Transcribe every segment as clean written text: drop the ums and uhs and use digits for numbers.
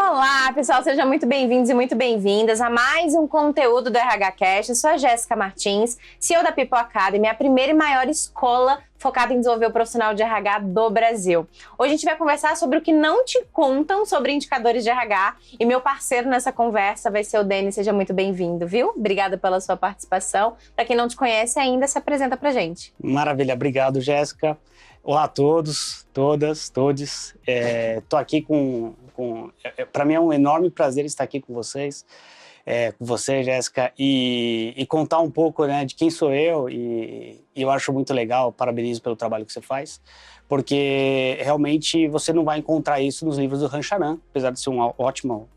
Olá, pessoal, sejam muito bem-vindos e muito bem-vindas a mais um conteúdo do RH Cast. Eu sou a Jéssica Martins, CEO da People Academy, a primeira e maior escola focada em desenvolver o profissional de RH do Brasil. Hoje a gente vai conversar sobre o que não te contam sobre indicadores de RH e meu parceiro nessa conversa vai ser o Denis. Seja muito bem-vindo, viu? Obrigada pela sua participação. Para quem não te conhece ainda, se apresenta pra gente. Maravilha, obrigado, Jéssica. Olá a todos, todas, todes. Tô aqui para mim é um enorme prazer estar aqui com vocês, Jéssica, e contar um pouco, né, de quem sou eu, e eu acho muito legal, parabenizo pelo trabalho que você faz, porque realmente você não vai encontrar isso nos livros do Rancharan, apesar de ser um ótimo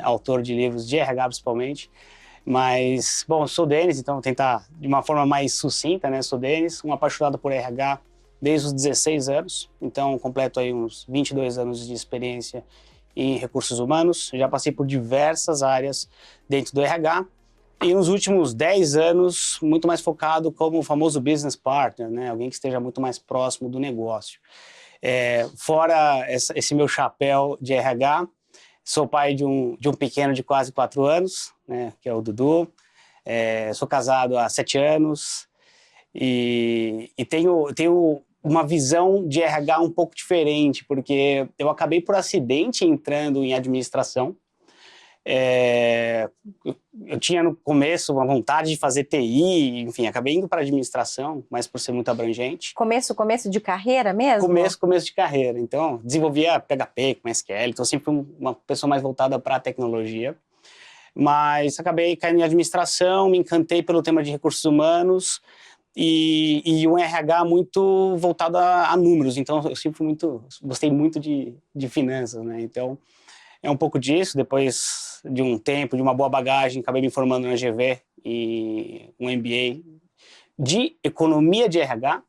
autor de livros de RH principalmente. Mas, bom, eu sou o Denis, então vou tentar de uma forma mais sucinta, né? Sou o Denis, um apaixonado por RH desde os 16 anos, então completo aí uns 22 anos de experiência em recursos humanos. Já passei por diversas áreas dentro do RH e nos últimos 10 anos muito mais focado como o famoso business partner, né? Alguém que esteja muito mais próximo do negócio. Fora esse meu chapéu de RH, sou pai de um pequeno de quase 4 anos, né? Que é o Dudu. Sou casado há 7 anos e tenho uma visão de RH um pouco diferente, porque eu acabei por acidente entrando em administração. Eu tinha no começo uma vontade de fazer TI, enfim, acabei indo para administração, mas por ser muito abrangente. Começo de carreira mesmo? Começo de carreira. Então, desenvolvia PHP com SQL, então sempre fui uma pessoa mais voltada para a tecnologia. Mas acabei caindo em administração, me encantei pelo tema de recursos humanos, e um RH muito voltado a números, então eu sempre gostei muito de finanças, né? Então é um pouco disso. Depois de um tempo, de uma boa bagagem, acabei me formando na GV e um MBA de economia de RH,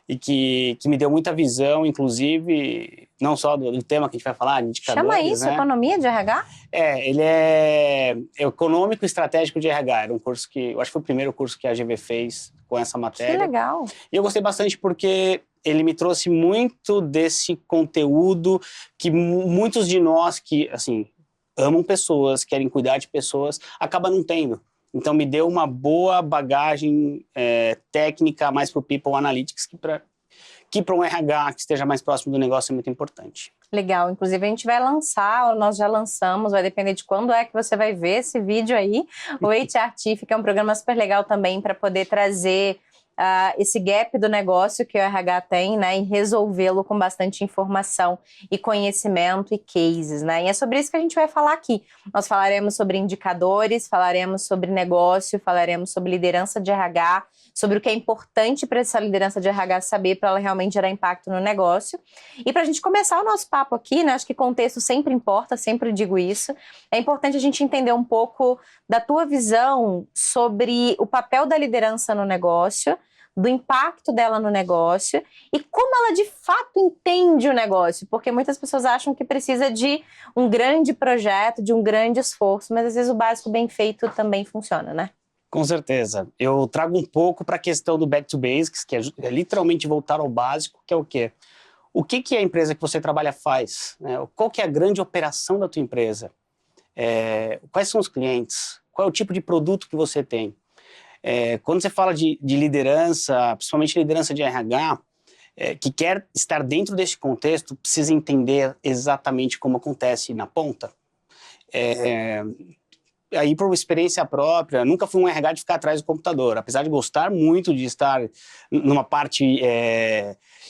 e que me deu muita visão, inclusive, não só do tema que a gente vai falar, de indicadores. Chama isso, né? Economia de RH? Ele é econômico e estratégico de RH. Era um curso que, eu acho que foi o primeiro curso que a GV fez com essa matéria. Que legal. E eu gostei bastante porque ele me trouxe muito desse conteúdo que muitos de nós que, assim, amam pessoas, querem cuidar de pessoas, acabam não tendo. Então, me deu uma boa bagagem técnica mais para o People Analytics, que para um RH que esteja mais próximo do negócio é muito importante. Legal. Inclusive, a gente vai lançar, ou nós já lançamos, vai depender de quando é que você vai ver esse vídeo aí, o HR Chief, que é um programa super legal também para poder trazer esse gap do negócio que o RH tem, né, e resolvê-lo com bastante informação e conhecimento e cases, né? E é sobre isso que a gente vai falar aqui. Nós falaremos sobre indicadores, falaremos sobre negócio, falaremos sobre liderança de RH, sobre o que é importante para essa liderança de RH saber para ela realmente gerar impacto no negócio. E para a gente começar o nosso papo aqui, né, acho que contexto sempre importa, sempre digo isso, é importante a gente entender um pouco da tua visão sobre o papel da liderança no negócio, do impacto dela no negócio e como ela de fato entende o negócio, porque muitas pessoas acham que precisa de um grande projeto, de um grande esforço, mas às vezes o básico bem feito também funciona, né? Com certeza. Eu trago um pouco para a questão do back to basics, que é literalmente voltar ao básico, que é o quê? O que a empresa que você trabalha faz? Qual que é a grande operação da tua empresa? Quais são os clientes? Qual é o tipo de produto que você tem? Quando você fala de liderança, principalmente liderança de RH, que quer estar dentro desse contexto, precisa entender exatamente como acontece na ponta. Aí, por uma experiência própria, nunca fui um RH de ficar atrás do computador, apesar de gostar muito de estar numa parte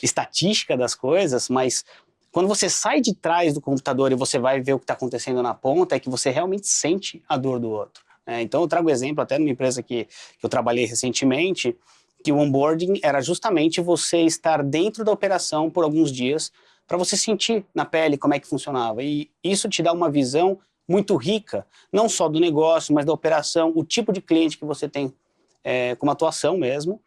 estatística das coisas, mas quando você sai de trás do computador e você vai ver o que está acontecendo na ponta, é que você realmente sente a dor do outro. Então, eu trago exemplo até numa empresa que eu trabalhei recentemente, que o onboarding era justamente você estar dentro da operação por alguns dias para você sentir na pele como é que funcionava. E isso te dá uma visão muito rica, não só do negócio, mas da operação, o tipo de cliente que você tem como atuação mesmo.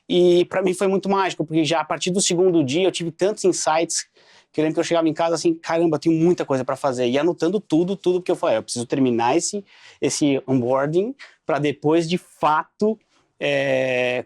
E para mim foi muito mágico, porque já a partir do segundo dia eu tive tantos insights que eu lembro que eu chegava em casa assim, caramba, tenho muita coisa para fazer, e anotando tudo, porque eu falei, eu preciso terminar esse onboarding para depois, de fato,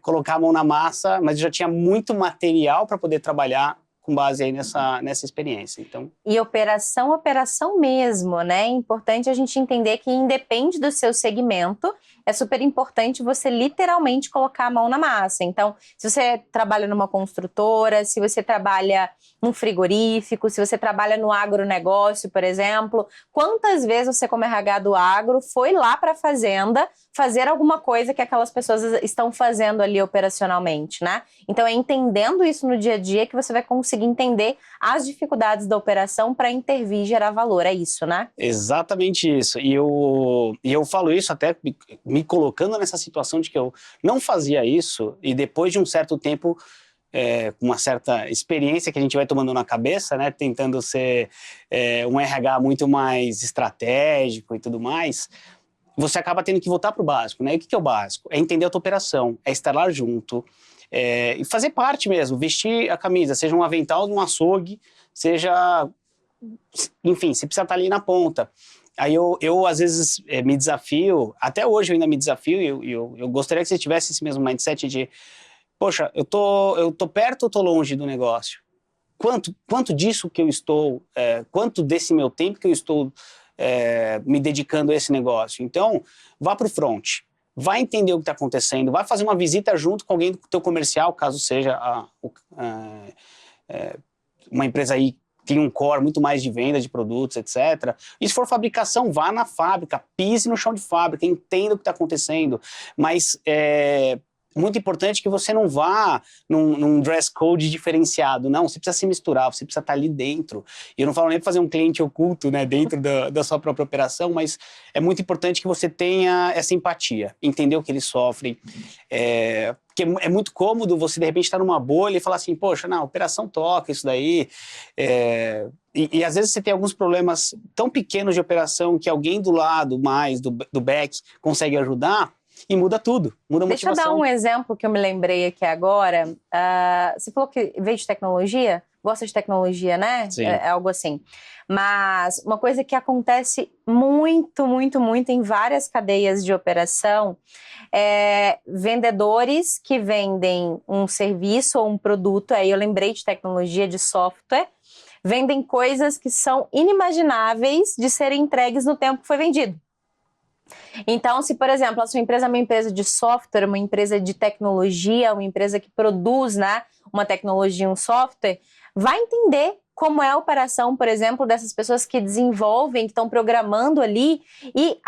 colocar a mão na massa, mas eu já tinha muito material para poder trabalhar com base aí nessa experiência. Então, E operação mesmo, né? É importante a gente entender que independe do seu segmento, é super importante você literalmente colocar a mão na massa. Então, se você trabalha numa construtora, se você trabalha num frigorífico, se você trabalha no agronegócio, por exemplo, quantas vezes você, como RH do agro, foi lá para a fazenda fazer alguma coisa que aquelas pessoas estão fazendo ali operacionalmente, né? Então, é entendendo isso no dia a dia que você vai conseguir entender as dificuldades da operação para intervir e gerar valor. É isso, né? exatamente isso. E eu falo isso até me colocando nessa situação de que eu não fazia isso e depois de um certo tempo, com uma certa experiência que a gente vai tomando na cabeça, né, tentando ser um RH muito mais estratégico e tudo mais, você acaba tendo que voltar para o básico, né? E o que é o básico? É entender a tua operação, é estar lá junto, e fazer parte mesmo, vestir a camisa, seja um avental de um açougue, seja... Enfim, você precisa estar ali na ponta. Aí eu às vezes, me desafio, até hoje eu ainda me desafio, e eu gostaria que você tivesse esse mesmo mindset de, poxa, eu tô perto ou tô longe do negócio? Quanto disso que eu estou, quanto desse meu tempo que eu estou me dedicando a esse negócio? Então, vá para o front, vai entender o que está acontecendo, vai fazer uma visita junto com alguém do teu comercial, caso seja uma empresa aí tem um core muito mais de venda de produtos, etc. E se for fabricação, vá na fábrica, pise no chão de fábrica, entenda o que está acontecendo. Mas muito importante que você não vá num dress code diferenciado. Não, você precisa se misturar, você precisa estar ali dentro. E eu não falo nem para fazer um cliente oculto, né, dentro da sua própria operação, mas é muito importante que você tenha essa empatia, entender o que eles sofrem. Porque é muito cômodo você, de repente, estar numa bolha e falar assim, poxa, não, a operação toca isso daí. E às vezes você tem alguns problemas tão pequenos de operação que alguém do lado, mais do back, consegue ajudar, e muda tudo, muda a motivação. Deixa eu dar um exemplo que eu me lembrei aqui agora. Você falou que veio de tecnologia? Gosta de tecnologia, né? Sim. É algo assim. Mas uma coisa que acontece muito, muito, muito em várias cadeias de operação é vendedores que vendem um serviço ou um produto, aí eu lembrei de tecnologia, de software, vendem coisas que são inimagináveis de serem entregues no tempo que foi vendido. Então, se, por exemplo, a sua empresa é uma empresa de software, uma empresa de tecnologia, uma empresa que produz, né, uma tecnologia, um software, vai entender como é a operação, por exemplo, dessas pessoas que desenvolvem, que estão programando ali, e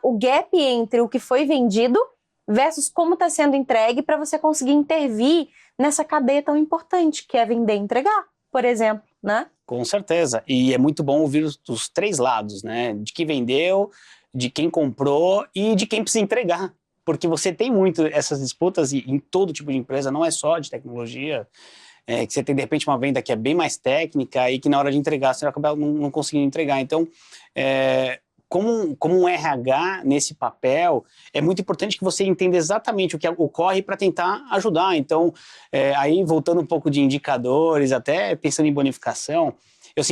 o gap entre o que foi vendido versus como está sendo entregue para você conseguir intervir nessa cadeia tão importante, que é vender e entregar, por exemplo, né? Com certeza. E é muito bom ouvir os três lados, né? De quem vendeu, de quem comprou e de quem precisa entregar. Porque você tem muito essas disputas em todo tipo de empresa, não é só de tecnologia, que você tem, de repente, uma venda que é bem mais técnica e que na hora de entregar você acaba não conseguindo entregar. Então, como um RH nesse papel, é muito importante que você entenda exatamente o que ocorre para tentar ajudar. Então, aí voltando um pouco de indicadores, até pensando em bonificação, eu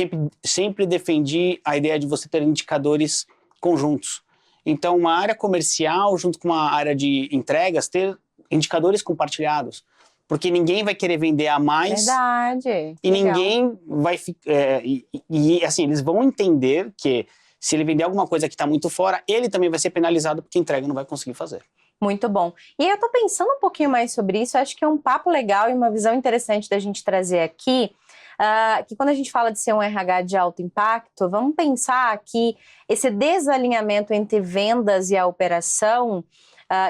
sempre defendi a ideia de você ter indicadores conjuntos. Então, uma área comercial junto com uma área de entregas, ter indicadores compartilhados. Porque ninguém vai querer vender a mais. Verdade. E Legal. ninguém vai ficar... assim, eles vão entender que se ele vender alguma coisa que está muito fora, ele também vai ser penalizado porque a entrega não vai conseguir fazer. Muito bom. E eu tô pensando um pouquinho mais sobre isso, acho que é um papo legal e uma visão interessante da gente trazer aqui, que quando a gente fala de ser um RH de alto impacto, vamos pensar que esse desalinhamento entre vendas e a operação,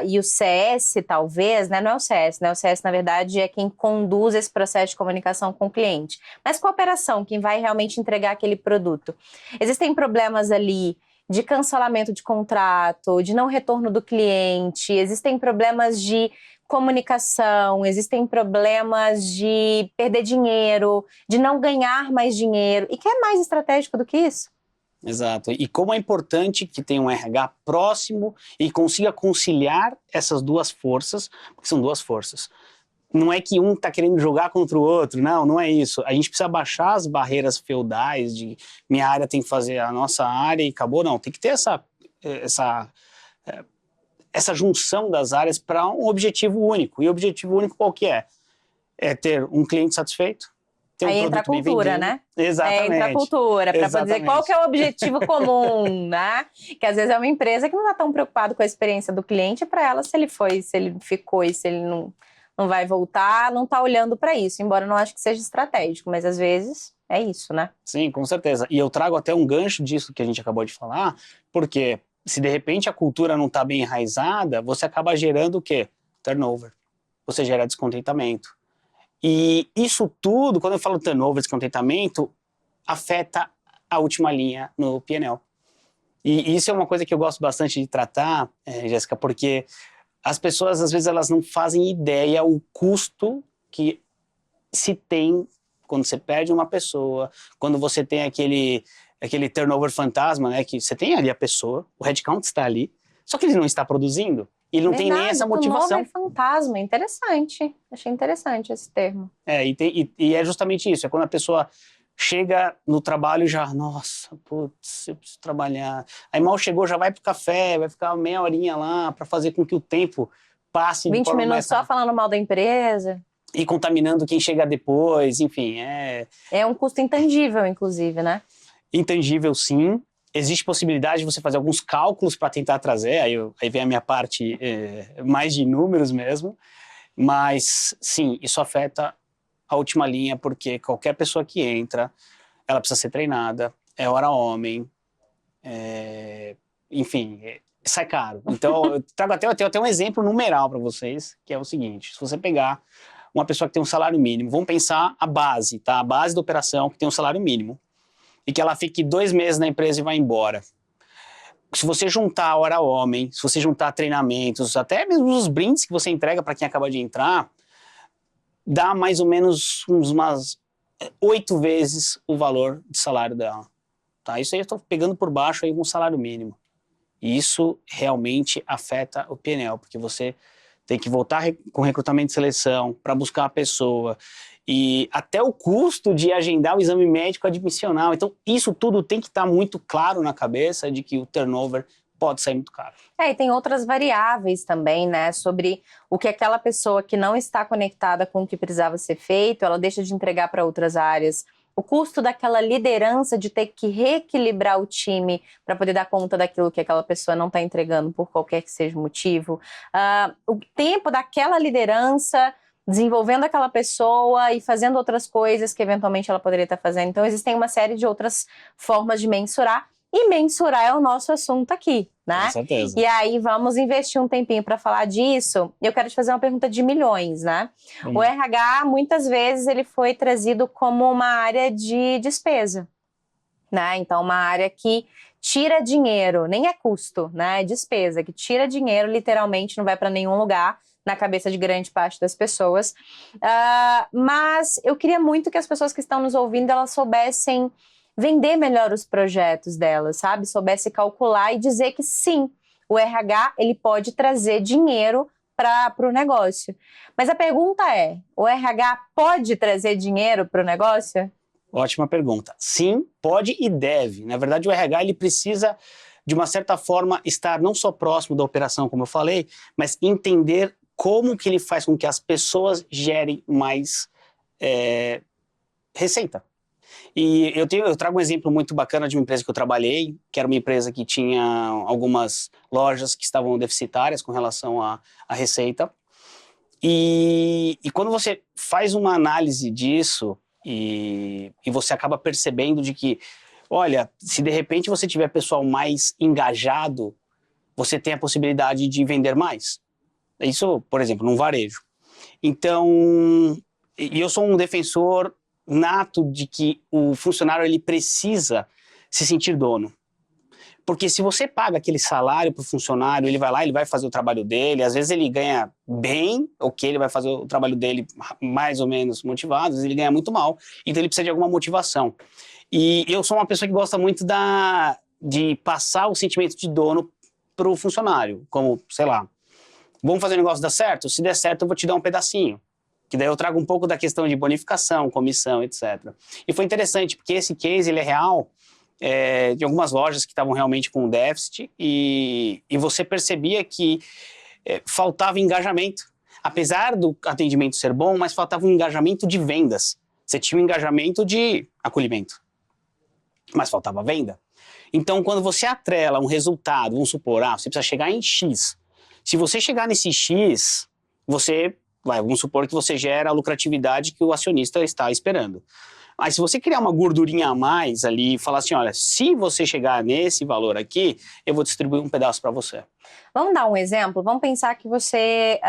e o CS, talvez, né? Não é o CS, né? O CS, na verdade, é quem conduz esse processo de comunicação com o cliente. Mas com a operação, quem vai realmente entregar aquele produto. Existem problemas ali de cancelamento de contrato, de não retorno do cliente, existem problemas de comunicação, existem problemas de perder dinheiro, de não ganhar mais dinheiro. E que é mais estratégico do que isso? Exato. E como é importante que tenha um RH próximo e consiga conciliar essas duas forças, porque são duas forças. Não é que um está querendo jogar contra o outro, não é isso. A gente precisa baixar as barreiras feudais de minha área tem que fazer a nossa área e acabou, não. Tem que ter essa junção das áreas para um objetivo único. E o objetivo único qual que é? É ter um cliente satisfeito, ter um Aí entra a produto bem cultura, vendido. né? Exatamente. Entra a cultura, para dizer Exatamente. qual que é o objetivo comum, né? Que às vezes é uma empresa que não está tão preocupada com a experiência do cliente, para ela, se ele foi, se ele ficou e se ele não vai voltar, não está olhando para isso, embora eu não acho que seja estratégico, mas às vezes é isso, né? Sim, com certeza. E eu trago até um gancho disso que a gente acabou de falar, porque se de repente a cultura não está bem enraizada, você acaba gerando o quê? Turnover. Você gera descontentamento. E isso tudo, quando eu falo turnover, descontentamento, afeta a última linha no P&L. E isso é uma coisa que eu gosto bastante de tratar, Jéssica, porque as pessoas, às vezes, elas não fazem ideia o custo que se tem quando você perde uma pessoa, quando você tem aquele turnover fantasma, né, que você tem ali a pessoa, o headcount está ali, só que ele não está produzindo. Ele não tem nem essa motivação. Turnover fantasma, interessante. Achei interessante esse termo. E é justamente isso, é quando a pessoa chega no trabalho já, nossa, putz, eu preciso trabalhar. Aí mal chegou, já vai pro café, vai ficar meia horinha lá para fazer com que o tempo passe de 20 forma minutos mais só rápida. falando mal da empresa. E contaminando quem chega depois, enfim, É um custo intangível, inclusive, né? intangível sim. Existe possibilidade de você fazer alguns cálculos para tentar trazer, aí vem a minha parte mais de números mesmo, mas sim, isso afeta a última linha, porque qualquer pessoa que entra, ela precisa ser treinada, é hora homem, enfim, sai caro. Então, eu tenho até um exemplo numeral para vocês, que é o seguinte, se você pegar uma pessoa que tem um salário mínimo, vamos pensar a base, tá? A base da operação que tem um salário mínimo, e que ela fique 2 meses na empresa e vai embora. Se você juntar a hora homem, se você juntar treinamentos, até mesmo os brindes que você entrega para quem acaba de entrar, dá mais ou menos umas 8 vezes o valor de salário dela. Tá? Isso aí eu estou pegando por baixo aí um salário mínimo. E isso realmente afeta o P&L, porque você tem que voltar com recrutamento e seleção para buscar a pessoa. E até o custo de agendar o exame médico admissional. Então, isso tudo tem que estar muito claro na cabeça de que o turnover pode sair muito caro. E tem outras variáveis também, né? Sobre o que aquela pessoa que não está conectada com o que precisava ser feito, ela deixa de entregar para outras áreas. O custo daquela liderança de ter que reequilibrar o time para poder dar conta daquilo que aquela pessoa não está entregando por qualquer que seja o motivo. O tempo daquela liderança desenvolvendo aquela pessoa e fazendo outras coisas que eventualmente ela poderia estar fazendo. Então, existem uma série de outras formas de mensurar. E mensurar é o nosso assunto aqui, né? Com certeza. E aí, vamos investir um tempinho para falar disso. Eu quero te fazer uma pergunta de milhões, né? O RH, muitas vezes, ele foi trazido como uma área de despesa, né? Então, uma área que tira dinheiro, nem é custo, né? É despesa, que tira dinheiro, literalmente, não vai para nenhum lugar na cabeça de grande parte das pessoas. Mas eu queria muito que as pessoas que estão nos ouvindo, elas soubessem vender melhor os projetos delas, sabe? Soubesse calcular e dizer que sim, o RH ele pode trazer dinheiro para o negócio. Mas a pergunta é, o RH pode trazer dinheiro para o negócio? Ótima pergunta. Sim, pode e deve. Na verdade, o RH ele precisa, de uma certa forma, estar não só próximo da operação, como eu falei, mas entender como que ele faz com que as pessoas gerem mais receita. E eu trago um exemplo muito bacana de uma empresa que eu trabalhei, que era uma empresa que tinha algumas lojas que estavam deficitárias com relação à receita. E quando você faz uma análise disso e você acaba percebendo de que, olha, se de repente você tiver pessoal mais engajado, você tem a possibilidade de vender mais. Isso, por exemplo, num varejo. Então, e eu sou um defensor nato de que o funcionário ele precisa se sentir dono. Porque se você paga aquele salário para o funcionário, ele vai lá, ele vai fazer o trabalho dele, às vezes ele ganha bem, ok, ele vai fazer o trabalho dele mais ou menos motivado, às vezes ele ganha muito mal, então ele precisa de alguma motivação. E eu sou uma pessoa que gosta muito de passar o sentimento de dono para o funcionário, como, sei lá, vamos fazer o negócio dar certo? Se der certo, eu vou te dar um pedacinho. Que daí eu trago um pouco da questão de bonificação, comissão, etc. E foi interessante, porque esse case ele é real de algumas lojas que estavam realmente com déficit e você percebia que faltava engajamento. Apesar do atendimento ser bom, mas faltava um engajamento de vendas. Você tinha um engajamento de acolhimento, mas faltava venda. Então, quando você atrela um resultado, vamos supor, você precisa chegar em X. Se você chegar nesse X, vamos supor que você gera a lucratividade que o acionista está esperando. Mas se você criar uma gordurinha a mais ali e falar assim, olha, se você chegar nesse valor aqui, eu vou distribuir um pedaço para você. Vamos dar um exemplo? Vamos pensar que você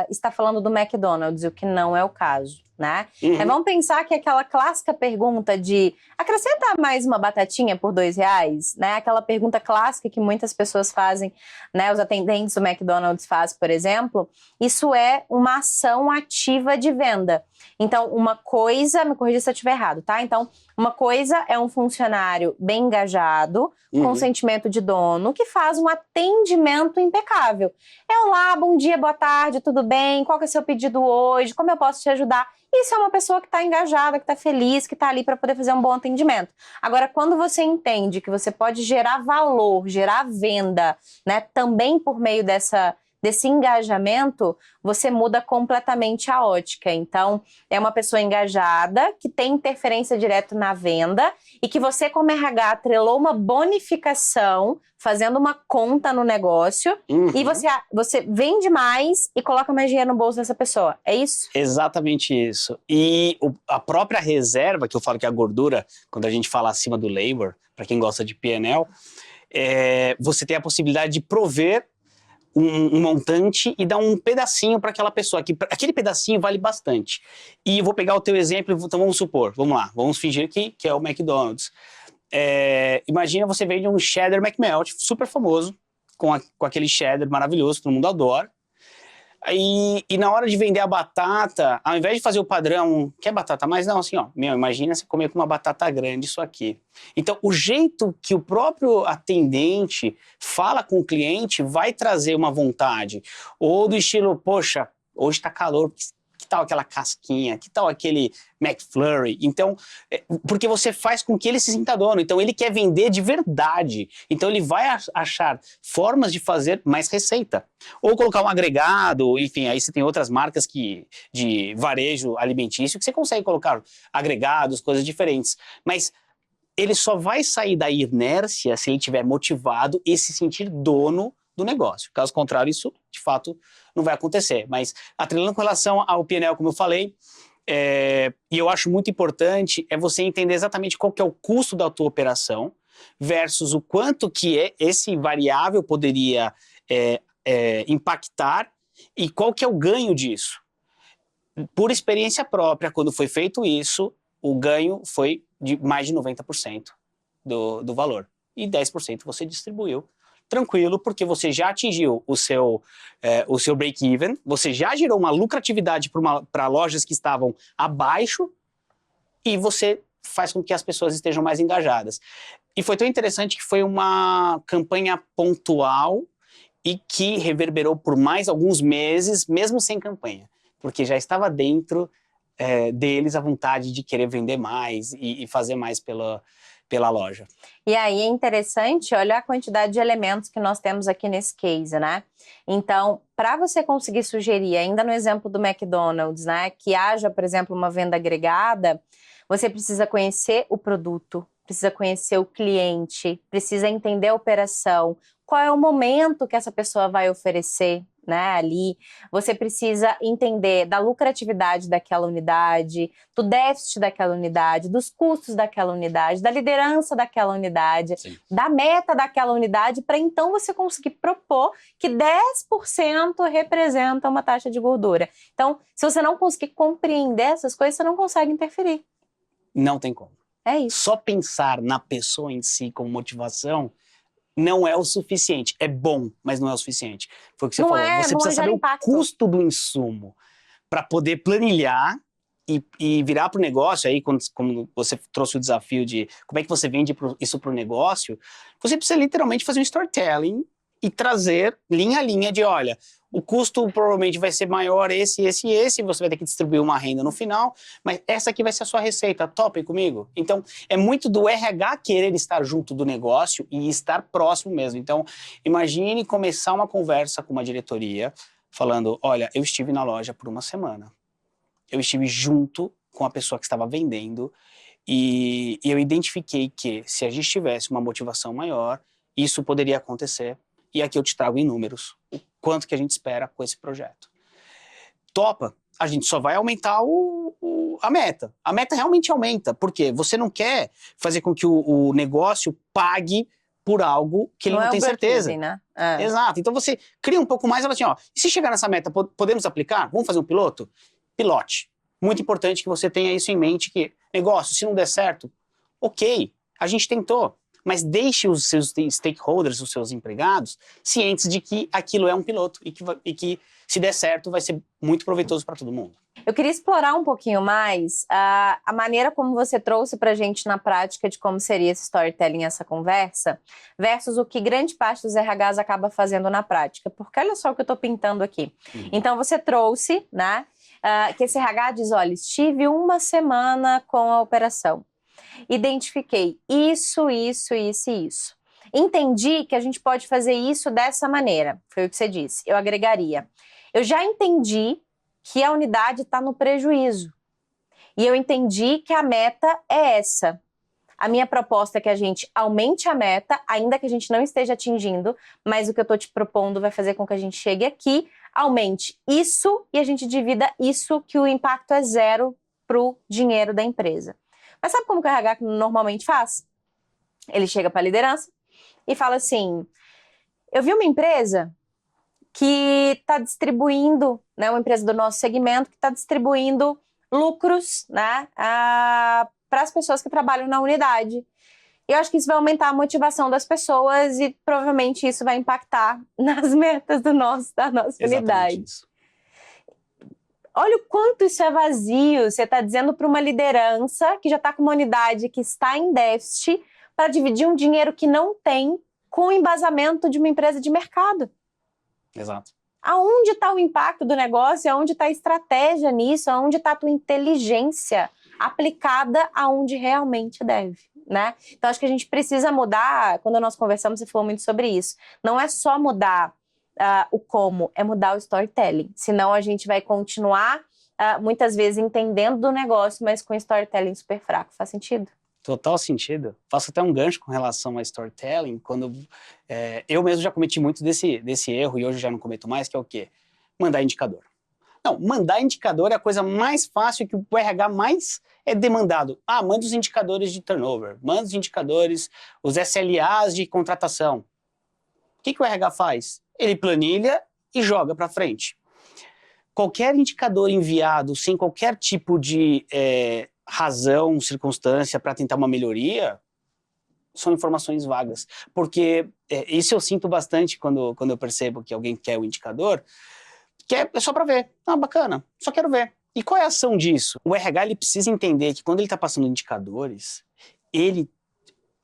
está falando do McDonald's, o que não é o caso, né? Vamos pensar que aquela clássica pergunta de acrescenta mais uma batatinha por R$2, né? Aquela pergunta clássica que muitas pessoas fazem, né? Os atendentes do McDonald's fazem, por exemplo. Isso é uma ação ativa de venda. Então, uma coisa, me corrija se eu estiver errado, tá? Então, uma coisa é um funcionário bem engajado, com sentimento de dono, que faz um atendimento impecável. Olá, bom dia, boa tarde, tudo bem? Qual que é o seu pedido hoje? Como eu posso te ajudar? Isso é uma pessoa que está engajada, que está feliz, que está ali para poder fazer um bom atendimento. Agora, quando você entende que você pode gerar valor, gerar venda, né, também por meio desse engajamento, você muda completamente a ótica. Então, é uma pessoa engajada, que tem interferência direta na venda e que você, como RH, atrelou uma bonificação, fazendo uma conta no negócio, e você vende mais e coloca mais dinheiro no bolso dessa pessoa. É isso? Exatamente isso. E a própria reserva, que eu falo que é a gordura, quando a gente fala acima do labor, para quem gosta de P&L, você tem a possibilidade de prover um montante e dar um pedacinho para aquela pessoa. Aquele pedacinho vale bastante. E eu vou pegar o teu exemplo, então vamos supor, vamos lá, vamos fingir que é o McDonald's. Imagina você vende um cheddar McMelt, super famoso, com aquele cheddar maravilhoso, todo mundo adora. E na hora de vender a batata, ao invés de fazer o padrão, quer batata mais? Não, assim, imagina você comer com uma batata grande isso aqui. Então, o jeito que o próprio atendente fala com o cliente vai trazer uma vontade. Ou do estilo, poxa, hoje tá calor, que tal aquela casquinha? Que tal aquele McFlurry? Então, porque você faz com que ele se sinta dono. Então, ele quer vender de verdade. Então, ele vai achar formas de fazer mais receita. Ou colocar um agregado, enfim, aí você tem outras marcas de varejo alimentício que você consegue colocar agregados, coisas diferentes. Mas ele só vai sair da inércia se ele estiver motivado e se sentir dono do negócio. Caso contrário, isso, de fato, não vai acontecer. Mas, atrelando com relação ao P&L, como eu falei, e eu acho muito importante, é você entender exatamente qual que é o custo da tua operação versus o quanto que esse variável poderia impactar e qual que é o ganho disso. Por experiência própria, quando foi feito isso, o ganho foi de mais de 90% do valor. E 10% você distribuiu tranquilo, porque você já atingiu o seu break-even, você já gerou uma lucratividade para lojas que estavam abaixo e você faz com que as pessoas estejam mais engajadas. E foi tão interessante que foi uma campanha pontual e que reverberou por mais alguns meses, mesmo sem campanha, porque já estava dentro deles a vontade de querer vender mais e fazer mais pela loja. E aí é interessante, olha a quantidade de elementos que nós temos aqui nesse case, né? Então, para você conseguir sugerir, ainda no exemplo do McDonald's, né, que haja, por exemplo, uma venda agregada, você precisa conhecer o produto, precisa conhecer o cliente, precisa entender a operação, qual é o momento que essa pessoa vai oferecer, né, ali. Você precisa entender da lucratividade daquela unidade, do déficit daquela unidade, dos custos daquela unidade, da liderança daquela unidade, Sim. da meta daquela unidade, para então você conseguir propor que 10% representa uma taxa de gordura. Então, se você não conseguir compreender essas coisas, você não consegue interferir. Não tem como. É isso. Só pensar na pessoa em si como motivação não é o suficiente. É bom, mas não é o suficiente. Foi o que você falou. Você precisa saber o custo do insumo para poder planilhar e virar para o negócio. Aí, como você trouxe o desafio de como é que você vende isso para o negócio, você precisa literalmente fazer um storytelling e trazer linha a linha de, olha, o custo provavelmente vai ser maior esse, você vai ter que distribuir uma renda no final, mas essa aqui vai ser a sua receita, topem comigo? Então, é muito do RH querer estar junto do negócio e estar próximo mesmo. Então, imagine começar uma conversa com uma diretoria falando, olha, eu estive na loja por uma semana. Eu estive junto com a pessoa que estava vendendo e eu identifiquei que se a gente tivesse uma motivação maior, isso poderia acontecer. E aqui eu te trago em números o quanto que a gente espera com esse projeto. Topa, a gente só vai aumentar a meta. A meta realmente aumenta, porque você não quer fazer com que o negócio pague por algo que ele não tem certeza. Né? Exato. Então você cria um pouco mais, ela assim, ó, e se chegar nessa meta, podemos aplicar? Vamos fazer um piloto? Pilote. Muito importante que você tenha isso em mente, que negócio, se não der certo, ok, a gente tentou. Mas deixe os seus stakeholders, os seus empregados, cientes de que aquilo é um piloto e que se der certo, vai ser muito proveitoso para todo mundo. Eu queria explorar um pouquinho mais a maneira como você trouxe para a gente na prática de como seria esse storytelling, essa conversa, versus o que grande parte dos RHs acaba fazendo na prática. Porque olha só o que eu estou pintando aqui. Então, você trouxe, né, que esse RH diz, olha, estive uma semana com a operação. Identifiquei isso. Entendi que a gente pode fazer isso dessa maneira. Foi o que você disse. Eu agregaria. Eu já entendi que a unidade está no prejuízo. E eu entendi que a meta é essa. A minha proposta é que a gente aumente a meta, ainda que a gente não esteja atingindo, mas o que eu estou te propondo vai fazer com que a gente chegue aqui, aumente isso e a gente divida isso, que o impacto é zero para o dinheiro da empresa. Mas sabe como que o RH normalmente faz? Ele chega para a liderança e fala assim, eu vi uma empresa que está distribuindo, né, uma empresa do nosso segmento, que está distribuindo lucros, né, para as pessoas que trabalham na unidade. E eu acho que isso vai aumentar a motivação das pessoas e provavelmente isso vai impactar nas metas da nossa unidade. Isso. Olha o quanto isso é vazio. Você está dizendo para uma liderança que já está com uma unidade que está em déficit para dividir um dinheiro que não tem com o embasamento de uma empresa de mercado. Exato. Aonde está o impacto do negócio? Aonde está a estratégia nisso? Aonde está a tua inteligência aplicada aonde realmente deve, né? Então, acho que a gente precisa mudar. Quando nós conversamos, você falou muito sobre isso. Não é só mudar o como, é mudar o storytelling. Senão, a gente vai continuar, muitas vezes, entendendo do negócio, mas com storytelling super fraco. Faz sentido? Total sentido. Faço até um gancho com relação a storytelling, quando eu mesmo já cometi muito desse erro, e hoje já não cometo mais, que é o quê? Mandar indicador. Não, mandar indicador é a coisa mais fácil que o RH mais é demandado. Manda os indicadores de turnover, manda os indicadores, os SLAs de contratação. O que o RH faz? Ele planilha e joga para frente. Qualquer indicador enviado sem qualquer tipo de razão, circunstância para tentar uma melhoria, são informações vagas. Porque isso eu sinto bastante quando eu percebo que alguém quer o indicador, que é só para ver. Bacana, só quero ver. E qual é a ação disso? O RH ele precisa entender que quando ele está passando indicadores, ele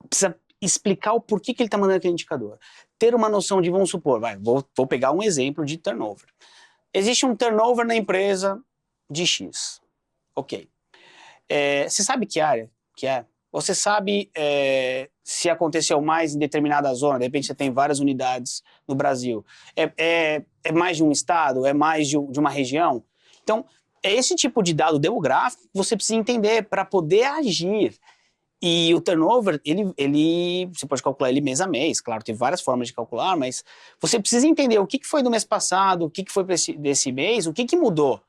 precisa explicar o porquê que ele está mandando aquele indicador. Ter uma noção de, vamos supor, vou pegar um exemplo de turnover. Existe um turnover na empresa de X. Ok. Você sabe que área que é? Você sabe se aconteceu mais em determinada zona? De repente você tem várias unidades no Brasil. É mais de um estado? É mais de uma região? Então, é esse tipo de dado demográfico que você precisa entender para poder agir. E o turnover, você pode calcular ele mês a mês, claro, tem várias formas de calcular, mas você precisa entender o que foi do mês passado, o que foi desse mês, o que mudou.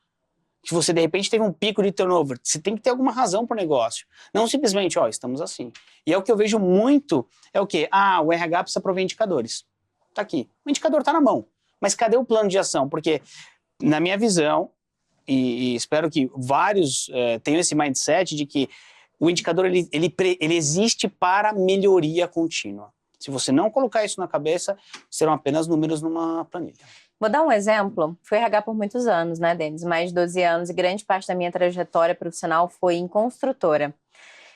Que você, de repente, teve um pico de turnover. Você tem que ter alguma razão para o negócio. Não simplesmente, estamos assim. E é o que eu vejo muito, é o quê? O RH precisa prover indicadores. Tá aqui. O indicador tá na mão. Mas cadê o plano de ação? Porque, na minha visão, e espero que vários tenham esse mindset de que o indicador, ele existe para melhoria contínua. Se você não colocar isso na cabeça, serão apenas números numa planilha. Vou dar um exemplo. Fui RH por muitos anos, né, Denis? Mais de 12 anos, e grande parte da minha trajetória profissional foi em construtora.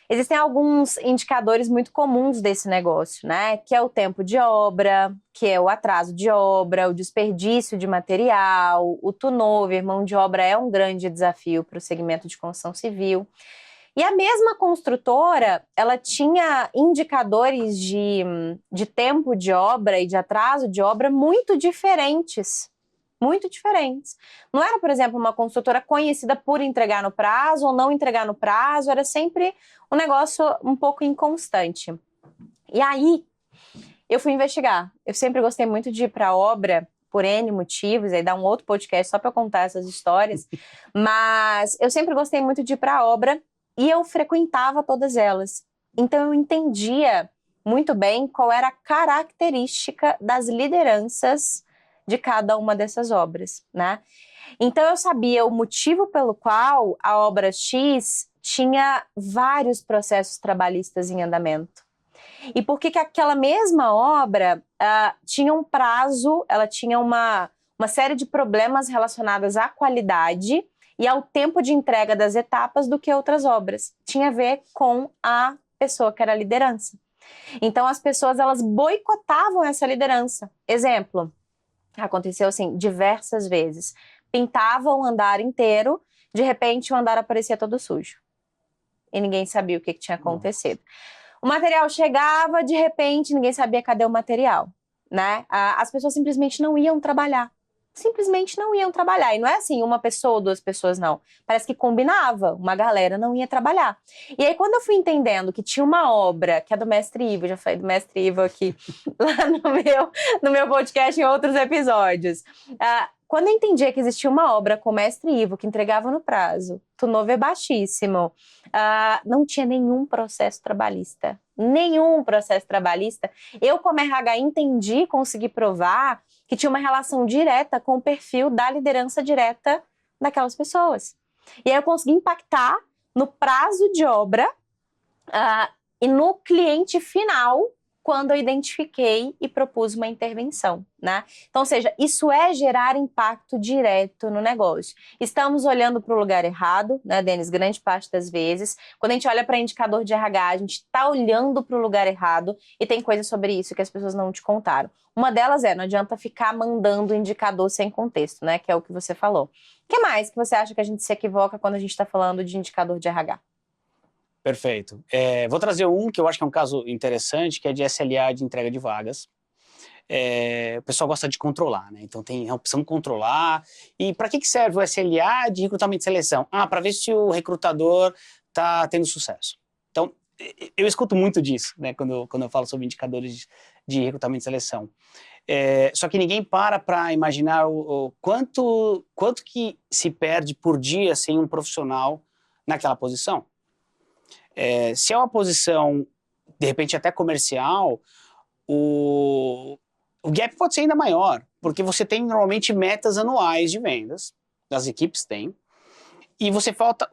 Existem alguns indicadores muito comuns desse negócio, né? Que é o tempo de obra, que é o atraso de obra, o desperdício de material, o turnover, mão de obra é um grande desafio para o segmento de construção civil. E a mesma construtora, ela tinha indicadores de tempo de obra e de atraso de obra muito diferentes. muito diferentes. Não era, por exemplo, uma consultora conhecida por entregar no prazo ou não entregar no prazo, era sempre um negócio um pouco inconstante. E aí, eu fui investigar. Eu sempre gostei muito de ir para obra por N motivos, aí dá um outro podcast só para contar essas histórias, mas eu sempre gostei muito de ir para obra e eu frequentava todas elas. Então eu entendia muito bem qual era a característica das lideranças de cada uma dessas obras, né? Então eu sabia o motivo pelo qual a obra X tinha vários processos trabalhistas em andamento. E por que aquela mesma obra tinha um prazo, ela tinha uma série de problemas relacionados à qualidade e ao tempo de entrega das etapas do que outras obras. Tinha a ver com a pessoa que era a liderança. Então as pessoas, elas boicotavam essa liderança. Exemplo, aconteceu assim diversas vezes. Pintavam o andar inteiro, de repente o andar aparecia todo sujo. E ninguém sabia o que tinha acontecido. O material chegava, de repente, ninguém sabia cadê o material, né? As pessoas simplesmente não iam trabalhar. Simplesmente não iam trabalhar. E não é assim, uma pessoa ou duas pessoas, não. Parece que combinava, uma galera não ia trabalhar. E aí, quando eu fui entendendo que tinha uma obra, que é do Mestre Ivo, já falei do Mestre Ivo aqui, lá no meu podcast em outros episódios. Quando eu entendia que existia uma obra com o Mestre Ivo, que entregava no prazo, turnover baixíssimo, não tinha nenhum processo trabalhista. Nenhum processo trabalhista. Eu, como RH, entendi, consegui provar que tinha uma relação direta com o perfil da liderança direta daquelas pessoas. E aí eu consegui impactar no prazo de obra e no cliente final, quando eu identifiquei e propus uma intervenção, né? Então, ou seja, isso é gerar impacto direto no negócio. Estamos olhando para o lugar errado, né, Denis? Grande parte das vezes. Quando a gente olha para indicador de RH, a gente está olhando para o lugar errado e tem coisas sobre isso que as pessoas não te contaram. Uma delas não adianta ficar mandando indicador sem contexto, né? Que é o que você falou. O que mais que você acha que a gente se equivoca quando a gente está falando de indicador de RH? Perfeito. Vou trazer um que eu acho que é um caso interessante, que é de SLA de entrega de vagas. O pessoal gosta de controlar, né? Então tem a opção de controlar. E para que serve o SLA de recrutamento e seleção? Para ver se o recrutador está tendo sucesso. Então, eu escuto muito disso, né? Quando eu falo sobre indicadores de recrutamento e seleção. Só que ninguém para imaginar o quanto que se perde por dia sem um profissional naquela posição. Se é uma posição, de repente, até comercial, o gap pode ser ainda maior, porque você tem normalmente metas anuais de vendas, as equipes têm, e você falta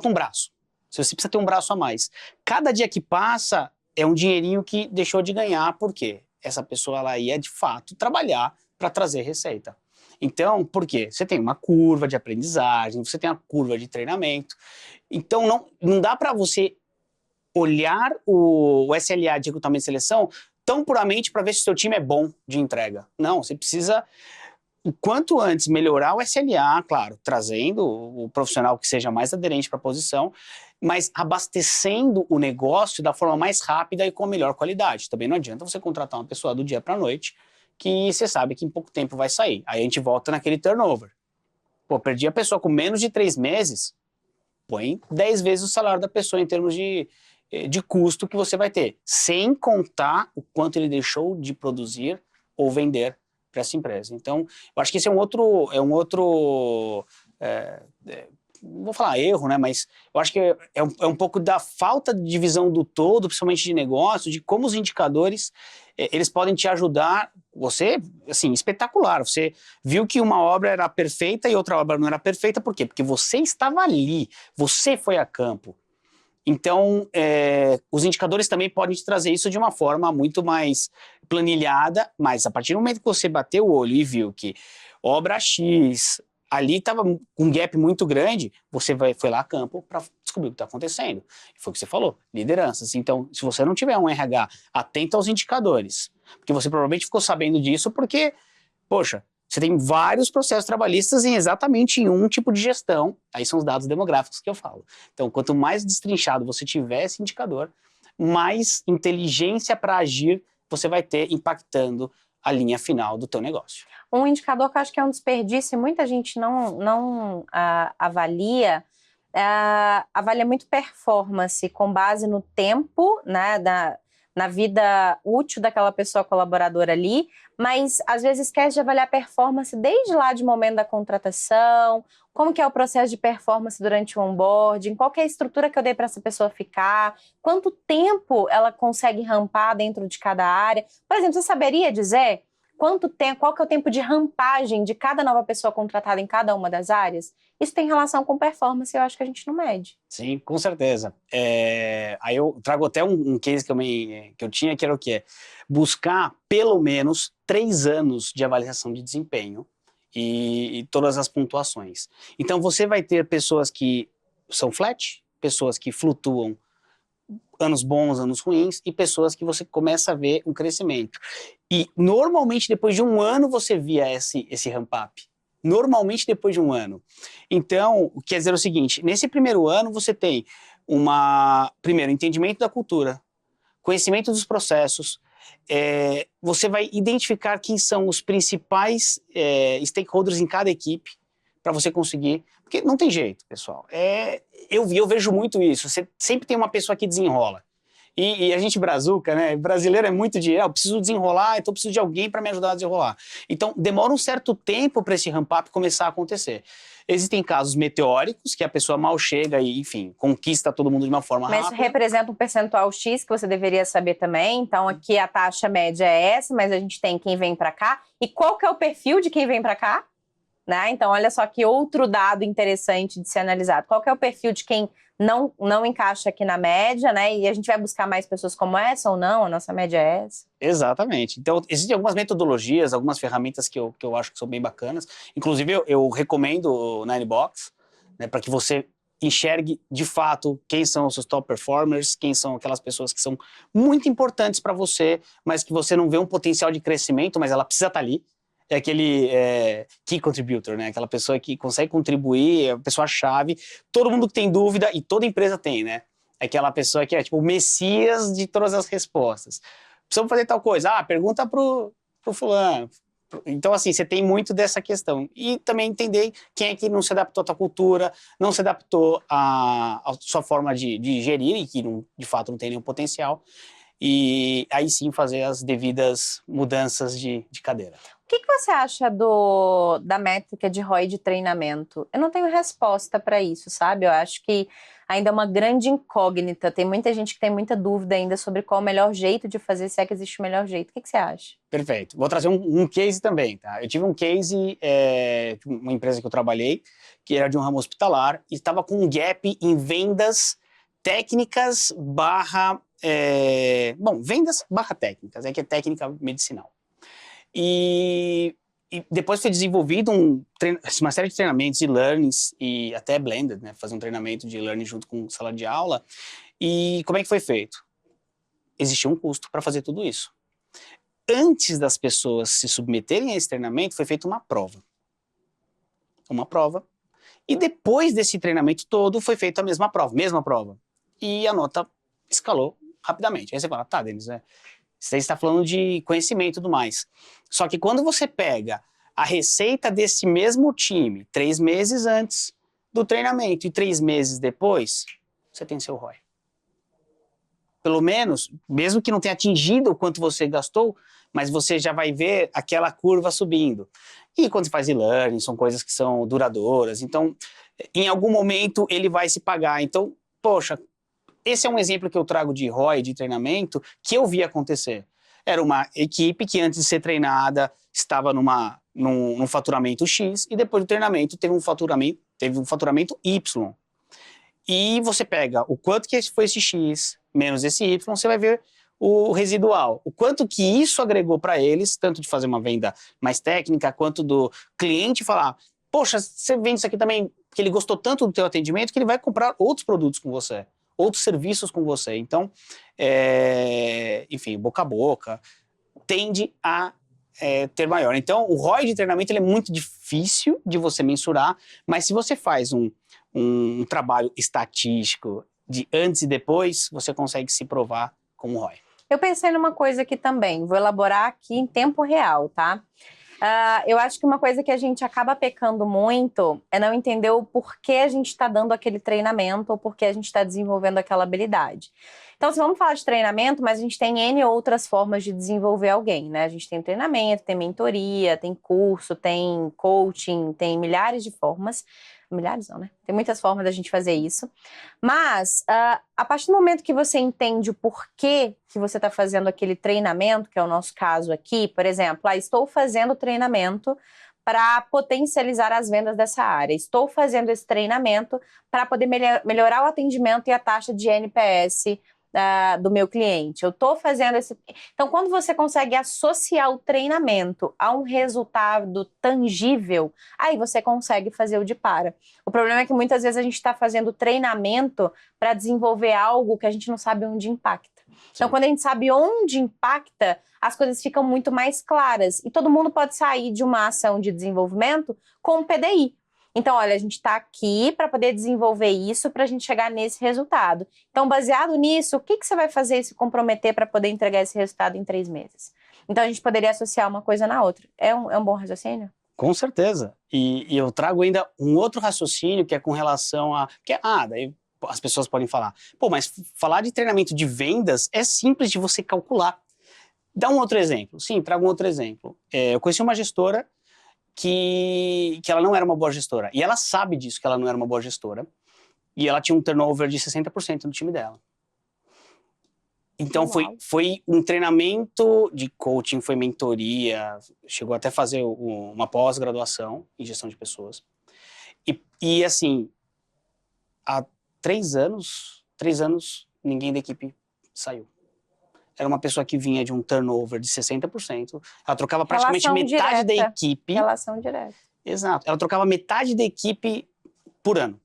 um braço. Você precisa ter um braço a mais. Cada dia que passa é um dinheirinho que deixou de ganhar, porque essa pessoa ela ia, de fato, trabalhar para trazer receita. Então, por quê? Você tem uma curva de aprendizagem, você tem uma curva de treinamento. Então, não dá para você olhar o SLA de recrutamento e seleção tão puramente para ver se o seu time é bom de entrega. Não, você precisa, o quanto antes, melhorar o SLA, claro, trazendo o profissional que seja mais aderente para a posição, mas abastecendo o negócio da forma mais rápida e com a melhor qualidade. Também não adianta você contratar uma pessoa do dia para a noite que você sabe que em pouco tempo vai sair. Aí a gente volta naquele turnover. Pô, perdi a pessoa com menos de 3 meses, põe 10 vezes o salário da pessoa em termos de custo que você vai ter, sem contar o quanto ele deixou de produzir ou vender para essa empresa. Então, eu acho que esse é um outro vou falar erro, né? Mas eu acho que é um pouco da falta de visão do todo, principalmente de negócio, de como os indicadores eles podem te ajudar. Você, assim, espetacular. Você viu que uma obra era perfeita e outra obra não era perfeita. Por quê? Porque você estava ali, você foi a campo. Então, os indicadores também podem te trazer isso de uma forma muito mais planilhada, mas a partir do momento que você bateu o olho e viu que obra X ali estava com um gap muito grande, você foi lá a campo para descobrir o que está acontecendo. Foi o que você falou, lideranças. Então, se você não tiver um RH atento aos indicadores, porque você provavelmente ficou sabendo disso porque, poxa, você tem vários processos trabalhistas exatamente em um tipo de gestão. Aí são os dados demográficos que eu falo. Então, quanto mais destrinchado você tiver esse indicador, mais inteligência para agir você vai ter impactando a linha final do teu negócio. Um indicador que eu acho que é um desperdício e muita gente não avalia, avalia muito performance com base no tempo, né, na vida útil daquela pessoa colaboradora ali, mas às vezes esquece de avaliar performance desde lá de momento da contratação, como que é o processo de performance durante o onboarding, qual que é a estrutura que eu dei para essa pessoa ficar, quanto tempo ela consegue rampar dentro de cada área. Por exemplo, você saberia dizer quanto tempo, qual que é o tempo de rampagem de cada nova pessoa contratada em cada uma das áreas? Isso tem relação com performance, eu acho que a gente não mede. Sim, com certeza. Aí eu trago até um case que eu tinha, que era o quê? Buscar pelo menos 3 anos de avaliação de desempenho e todas as pontuações. Então você vai ter pessoas que são flat, pessoas que flutuam, anos bons, anos ruins, e pessoas que você começa a ver um crescimento. E normalmente depois de um ano você via esse ramp-up. Normalmente depois de um ano. Então, quer dizer o seguinte, nesse primeiro ano você tem primeiro, entendimento da cultura, conhecimento dos processos, você vai identificar quem são os principais stakeholders em cada equipe para você conseguir, porque não tem jeito, pessoal. Eu vejo muito isso, você sempre tem uma pessoa que desenrola. E a gente brazuca, né? Brasileiro é muito eu preciso desenrolar, então eu preciso de alguém para me ajudar a desenrolar. Então, demora um certo tempo para esse ramp-up começar a acontecer. Existem casos meteóricos, que a pessoa mal chega e, enfim, conquista todo mundo de uma forma rápida. Mas representa um percentual X que você deveria saber também. Então, aqui a taxa média é essa, mas a gente tem quem vem para cá. E qual que é o perfil de quem vem para cá? Né? Então, olha só que outro dado interessante de ser analisado. Qual que é o perfil de quem não encaixa aqui na média, né? E a gente vai buscar mais pessoas como essa ou não? A nossa média é essa. Exatamente. Então, existem algumas metodologias, algumas ferramentas que eu acho que são bem bacanas. Inclusive, eu recomendo o Ninebox, né, para que você enxergue de fato quem são os seus top performers, quem são aquelas pessoas que são muito importantes para você, mas que você não vê um potencial de crescimento, mas ela precisa estar ali. É aquele key contributor, né? Aquela pessoa que consegue contribuir, é a pessoa-chave. Todo mundo que tem dúvida, e toda empresa tem, né? É aquela pessoa que é tipo o messias de todas as respostas. Precisamos fazer tal coisa. Pergunta pro fulano. Então, assim, você tem muito dessa questão. E também entender quem é que não se adaptou à tua cultura, não se adaptou à sua forma de gerir e que, de fato, não tem nenhum potencial. E aí sim fazer as devidas mudanças de cadeira. O que você acha da métrica de ROI de treinamento? Eu não tenho resposta para isso, sabe? Eu acho que ainda é uma grande incógnita. Tem muita gente que tem muita dúvida ainda sobre qual é o melhor jeito de fazer, se é que existe o melhor jeito. O que você acha? Perfeito. Vou trazer um case também, tá? Eu tive um case de uma empresa que eu trabalhei, que era de um ramo hospitalar, e estava com um gap em vendas técnicas vendas barra técnicas, que é técnica medicinal. E depois foi desenvolvido uma série de treinamentos e learnings, e até blended, né? Fazer um treinamento de learning junto com sala de aula. E como é que foi feito? Existia um custo para fazer tudo isso. Antes das pessoas se submeterem a esse treinamento, foi feita uma prova. Uma prova. E depois desse treinamento todo, foi feita a mesma prova. E a nota escalou rapidamente. Aí você fala, tá, Denis, você está falando de conhecimento e tudo mais. Só que quando você pega a receita desse mesmo time 3 meses antes do treinamento e 3 meses depois, você tem seu ROI. Pelo menos, mesmo que não tenha atingido o quanto você gastou, mas você já vai ver aquela curva subindo. E quando você faz e-learning, são coisas que são duradouras. Então, em algum momento, ele vai se pagar. Então, poxa, esse é um exemplo que eu trago de ROI, de treinamento, que eu vi acontecer. Era uma equipe que antes de ser treinada estava num faturamento X e depois do treinamento teve um faturamento Y. E você pega o quanto que foi esse X menos esse Y, você vai ver o residual. O quanto que isso agregou para eles, tanto de fazer uma venda mais técnica, quanto do cliente falar, poxa, você vende isso aqui também, porque ele gostou tanto do teu atendimento que ele vai comprar outros produtos com você. Outros serviços com você. Então, enfim, boca a boca, tende a ter maior. Então, o ROI de treinamento ele é muito difícil de você mensurar, mas se você faz um trabalho estatístico de antes e depois, você consegue se provar como ROI. Eu pensei numa coisa aqui também, vou elaborar aqui em tempo real, tá? Eu acho que uma coisa que a gente acaba pecando muito é não entender o porquê a gente está dando aquele treinamento ou porquê a gente está desenvolvendo aquela habilidade. Então, se vamos falar de treinamento, mas a gente tem N outras formas de desenvolver alguém, né? A gente tem treinamento, tem mentoria, tem curso, tem coaching, tem milhares de formas. Milhares não, né? Tem muitas formas da gente fazer isso. Mas, a partir do momento que você entende o porquê que você está fazendo aquele treinamento, que é o nosso caso aqui, por exemplo, estou fazendo treinamento para potencializar as vendas dessa área. Estou fazendo esse treinamento para poder melhorar o atendimento e a taxa de NPS do meu cliente. Eu estou fazendo esse... Então, quando você consegue associar o treinamento a um resultado tangível, aí você consegue fazer o de para. O problema é que muitas vezes a gente está fazendo treinamento para desenvolver algo que a gente não sabe onde impacta. Então, quando a gente sabe onde impacta, as coisas ficam muito mais claras. E todo mundo pode sair de uma ação de desenvolvimento com um PDI. Então, olha, a gente está aqui para poder desenvolver isso, para a gente chegar nesse resultado. Então, baseado nisso, o que você vai fazer e se comprometer para poder entregar esse resultado em 3 meses? Então, a gente poderia associar uma coisa na outra. É um bom raciocínio? Com certeza. E eu trago ainda um outro raciocínio que é com relação a... daí as pessoas podem falar, pô, mas falar de treinamento de vendas é simples de você calcular. Dá um outro exemplo. Sim, trago um outro exemplo. Eu conheci uma gestora que ela não era uma boa gestora. E ela sabe disso, que ela não era uma boa gestora. E ela tinha um turnover de 60% no time dela. Então foi um treinamento de coaching, foi mentoria, chegou até a fazer uma pós-graduação em gestão de pessoas. E assim, há 3 anos, ninguém da equipe saiu. Era uma pessoa que vinha de um turnover de 60%. Ela trocava praticamente metade da equipe. Relação direta. Exato. Ela trocava metade da equipe por ano.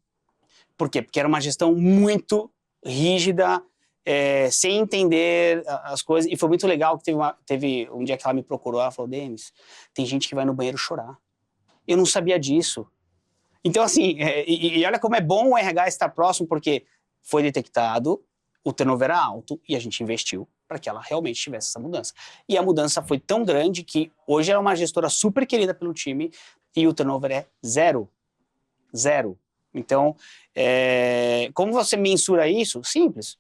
Por quê? Porque era uma gestão muito rígida, sem entender as coisas. E foi muito legal que teve um dia que ela me procurou, ela falou, Denis, tem gente que vai no banheiro chorar. Eu não sabia disso. Então, assim, e olha como é bom o RH estar próximo, porque foi detectado, o turnover era alto e a gente investiu para que ela realmente tivesse essa mudança. E a mudança foi tão grande que hoje ela é uma gestora super querida pelo time e o turnover é 0. 0. Então, como você mensura isso? Simples.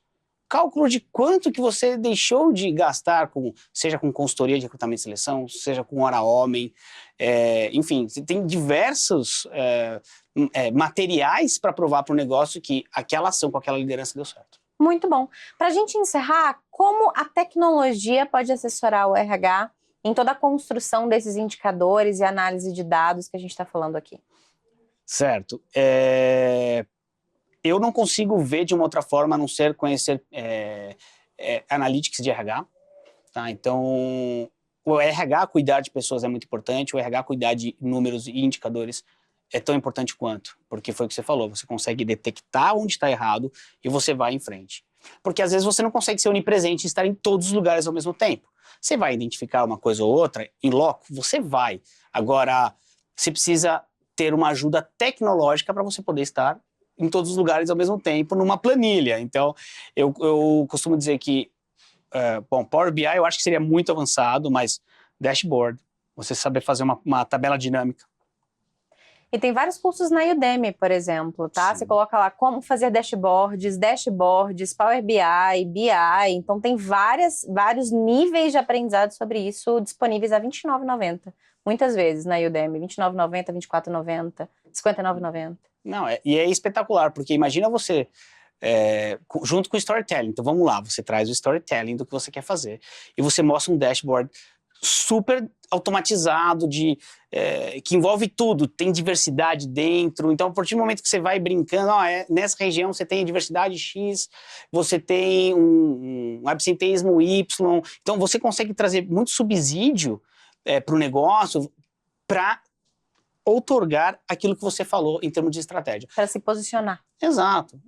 Cálculo de quanto que você deixou de gastar, seja com consultoria de recrutamento e seleção, seja com hora homem, enfim, você tem diversos materiais para provar para o negócio que aquela ação com aquela liderança deu certo. Muito bom. Para a gente encerrar, como a tecnologia pode assessorar o RH em toda a construção desses indicadores e análise de dados que a gente está falando aqui? Certo. Eu não consigo ver de uma outra forma a não ser conhecer analytics de RH. Tá? Então, o RH cuidar de pessoas é muito importante, o RH cuidar de números e indicadores é tão importante quanto, porque foi o que você falou, você consegue detectar onde está errado e você vai em frente. Porque às vezes você não consegue ser onipresente e estar em todos os lugares ao mesmo tempo. Você vai identificar uma coisa ou outra, em loco, você vai. Agora, você precisa ter uma ajuda tecnológica para você poder estar em todos os lugares ao mesmo tempo, numa planilha. Então, eu costumo dizer que, Power BI eu acho que seria muito avançado, mas dashboard, você saber fazer uma tabela dinâmica. E tem vários cursos na Udemy, por exemplo, tá? Sim. Você coloca lá como fazer dashboards, Power BI, BI. Então tem vários níveis de aprendizado sobre isso disponíveis a R$ 29,90. Muitas vezes na Udemy, R$ 29,90, R$ 24,90, R$ 59,90. Não, e é espetacular, porque imagina você, junto com o storytelling. Então vamos lá, você traz o storytelling do que você quer fazer e você mostra um dashboard super automatizado, que envolve tudo, tem diversidade dentro. Então, a partir do momento que você vai brincando, nessa região você tem a diversidade X, você tem um absenteísmo Y. Então, você consegue trazer muito subsídio para o negócio para outorgar aquilo que você falou em termos de estratégia. Para se posicionar. Exato.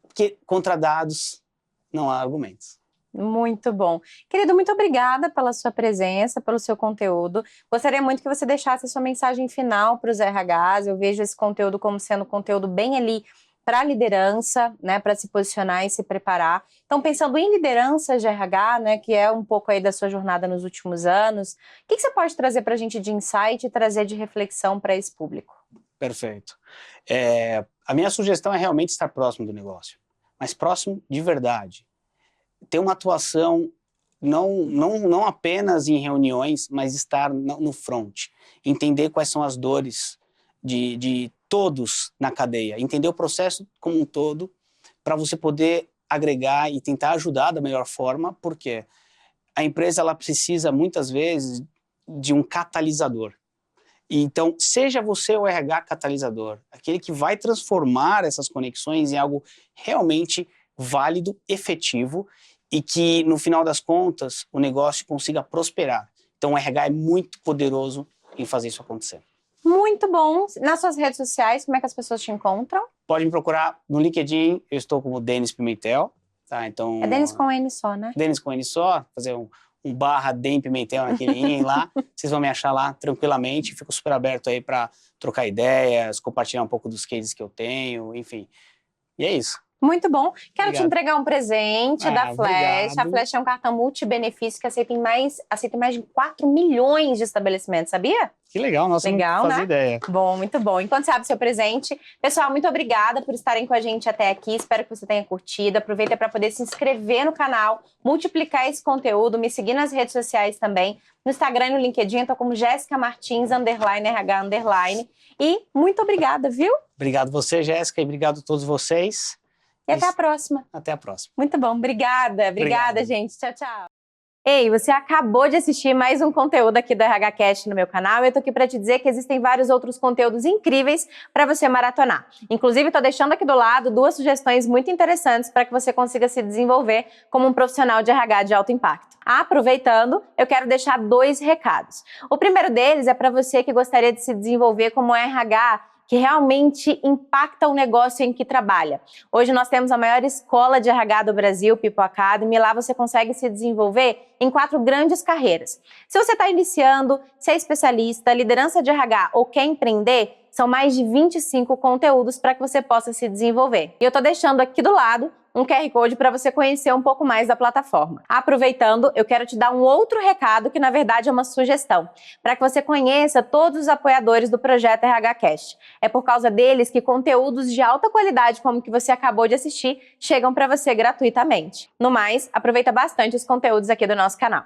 Porque contra dados não há argumentos. Muito bom. Querido, muito obrigada pela sua presença, pelo seu conteúdo. Gostaria muito que você deixasse a sua mensagem final para os RHs. Eu vejo esse conteúdo como sendo conteúdo bem ali para a liderança, né, para se posicionar e se preparar. Então, pensando em liderança de RH, né, que é um pouco aí da sua jornada nos últimos anos, o que você pode trazer para a gente de insight e trazer de reflexão para esse público? Perfeito. A minha sugestão é realmente estar próximo do negócio, mas próximo de verdade. Ter uma atuação não apenas em reuniões, mas estar no front. Entender quais são as dores de todos na cadeia. Entender o processo como um todo para você poder agregar e tentar ajudar da melhor forma, porque a empresa ela precisa muitas vezes de um catalisador. Então, seja você o RH catalisador, aquele que vai transformar essas conexões em algo realmente válido, efetivo e que, no final das contas, o negócio consiga prosperar. Então, o RH é muito poderoso em fazer isso acontecer. Muito bom. Nas suas redes sociais, como é que as pessoas te encontram? Pode me procurar no LinkedIn, eu estou como Denis Pimentel. Tá? Então, É Denis com N só, né? Denis com N só, fazer um /Den Pimentel naquele IN lá, vocês vão me achar lá tranquilamente, fico super aberto aí para trocar ideias, compartilhar um pouco dos cases que eu tenho, enfim. E é isso. Muito bom. Quero Obrigado. te entregar um presente da Flash. Obrigado. A Flash é um cartão multibenefício que aceita mais de 4 milhões de estabelecimentos, sabia? Que legal, nossa, legal, não fazia né? ideia. Bom, muito bom. Enquanto você abre seu presente, pessoal, muito obrigada por estarem com a gente até aqui. Espero que você tenha curtido. Aproveita para poder se inscrever no canal, multiplicar esse conteúdo, me seguir nas redes sociais também. No Instagram e no LinkedIn, eu tô como Jéssica Martins, _RH_. E muito obrigada, viu? Obrigado você, Jéssica, e obrigado a todos vocês. E até a próxima. Até a próxima. Muito bom. Obrigada, gente. Tchau, tchau. Ei, você acabou de assistir mais um conteúdo aqui do RH Cast no meu canal. Eu tô aqui para te dizer que existem vários outros conteúdos incríveis para você maratonar. Inclusive, tô deixando aqui do lado 2 sugestões muito interessantes para que você consiga se desenvolver como um profissional de RH de alto impacto. Aproveitando, eu quero deixar 2 recados. O primeiro deles é para você que gostaria de se desenvolver como RH que realmente impacta o negócio em que trabalha. Hoje nós temos a maior escola de RH do Brasil, People Academy, lá você consegue se desenvolver em 4 grandes carreiras. Se você está iniciando, se é especialista, liderança de RH ou quer empreender, são mais de 25 conteúdos para que você possa se desenvolver. E eu estou deixando aqui do lado um QR Code para você conhecer um pouco mais da plataforma. Aproveitando, eu quero te dar um outro recado que na verdade é uma sugestão, para que você conheça todos os apoiadores do projeto RH Cast. É por causa deles que conteúdos de alta qualidade como o que você acabou de assistir chegam para você gratuitamente. No mais, aproveita bastante os conteúdos aqui do nosso canal.